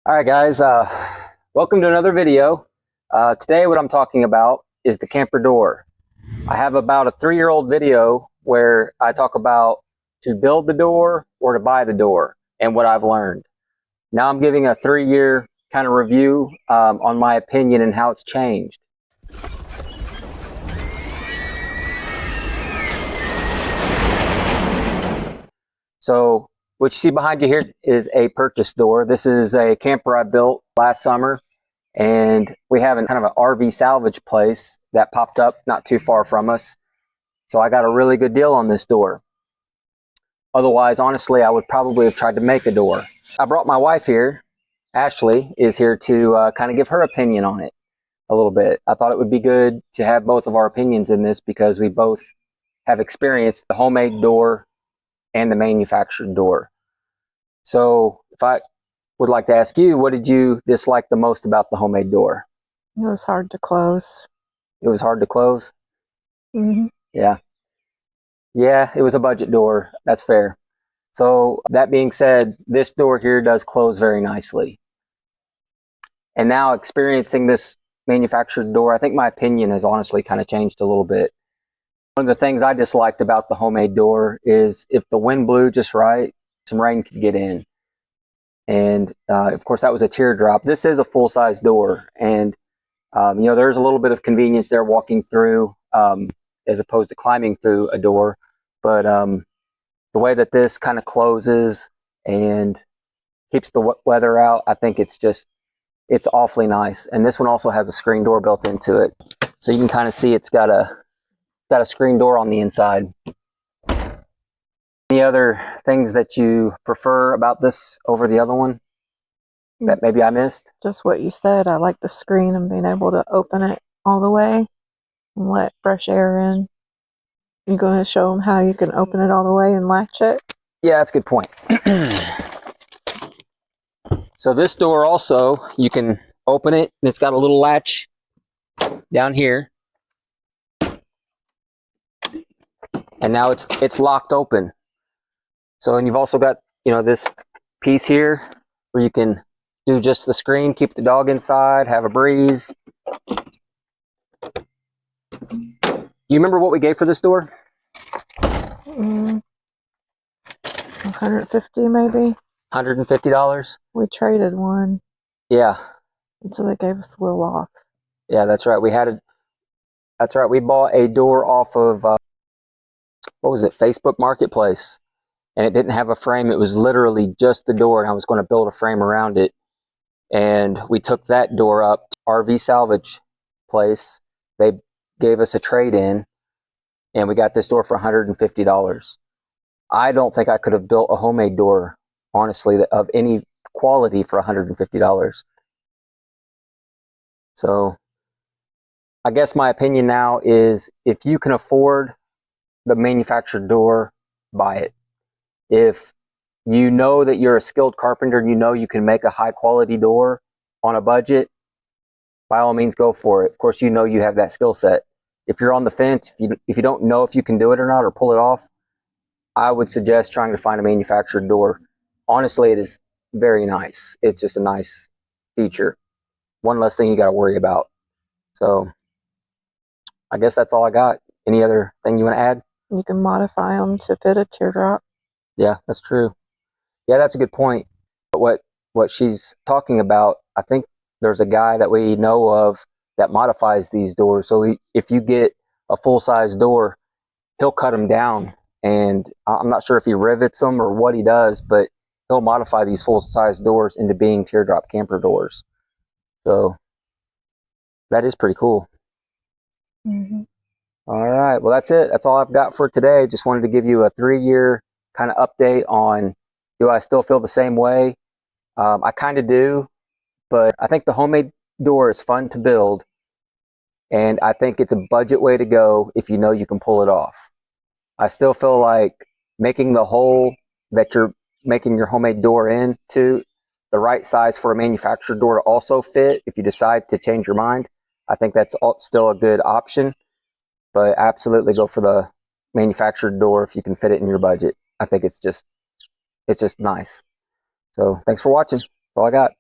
All right, guys, welcome to another video. Today what I'm talking about is the camper door. I have about a 3-year-old video where I talk about to build the door or to buy the door and what I've learned. Now I'm giving a 3-year kind of review on my opinion and how it's changed. So what you see behind you here is a purchase door. This is a camper I built last summer, and we have kind of an RV salvage place that popped up not too far from us. So I got a really good deal on this door. Otherwise, honestly, I would probably have tried to make a door. I brought my wife here. Ashley is here to kind of give her opinion on it a little bit. I thought it would be good to have both of our opinions in this because we both have experienced the homemade door and the manufactured door. So if I would like to ask you, what did you dislike the most about the homemade door? It was hard to close. It was hard to close? Mm-hmm. Yeah. Yeah, it was a budget door. That's fair. So that being said, this door here does close very nicely. And now experiencing this manufactured door, I think my opinion has honestly kind of changed a little bit. One of the things I disliked about the homemade door is if the wind blew just right, some rain could get in. And of course, that was a teardrop. This is a full-size door. And, you know, there's a little bit of convenience there walking through as opposed to climbing through a door. But the way that this kind of closes and keeps the weather out, I think it's awfully nice. And this one also has a screen door built into it. So you can kind of see it's got a screen door on the inside. Any other things that you prefer about this over the other one that maybe I missed? Just what you said. I like the screen and being able to open it all the way and let fresh air in. You going to show them how you can open it all the way and latch it? Yeah, that's a good point. So this door also, you can open it and it's got a little latch down here. And now it's locked open. So, and you've also got, you know, this piece here where you can do just the screen, keep the dog inside, have a breeze. Do you remember what we gave for this door? 150 maybe. $150? We traded one. Yeah. And so they gave us a little off. Yeah, that's right. That's right. We bought a door off of, what was it? Facebook Marketplace. And it didn't have a frame. It was literally just the door, and I was going to build a frame around it. And we took that door up to RV salvage place. They gave us a trade-in, and we got this door for $150. I don't think I could have built a homemade door, honestly, of any quality for $150. So I guess my opinion now is if you can afford the manufactured door, buy it. If you know that you're a skilled carpenter and you know you can make a high quality door on a budget, by all means go for it. Of course, you know you have that skill set. If you're on the fence, if you don't know if you can do it or not or pull it off, I would suggest trying to find a manufactured door. Honestly, it is very nice. It's just a nice feature. One less thing you got to worry about. So I guess that's all I got. Any other thing you want to add? You can modify them to fit a teardrop. Yeah, that's true. Yeah, that's a good point. But what she's talking about, I think there's a guy that we know of that modifies these doors. So if you get a full-size door, he'll cut them down. And I'm not sure if he rivets them or what he does, but he'll modify these full-size doors into being teardrop camper doors. So that is pretty cool. Mm-hmm. All right. Well, that's it. That's all I've got for today. Just wanted to give you a 3-year kind of update on, do I still feel the same way? I kind of do, but I think the homemade door is fun to build, and I think it's a budget way to go if you know you can pull it off. I still feel like making the hole that you're making your homemade door into the right size for a manufactured door to also fit if you decide to change your mind. I think that's still a good option, but absolutely go for the manufactured door if you can fit it in your budget. I think it's just nice. So thanks for watching. That's all I got.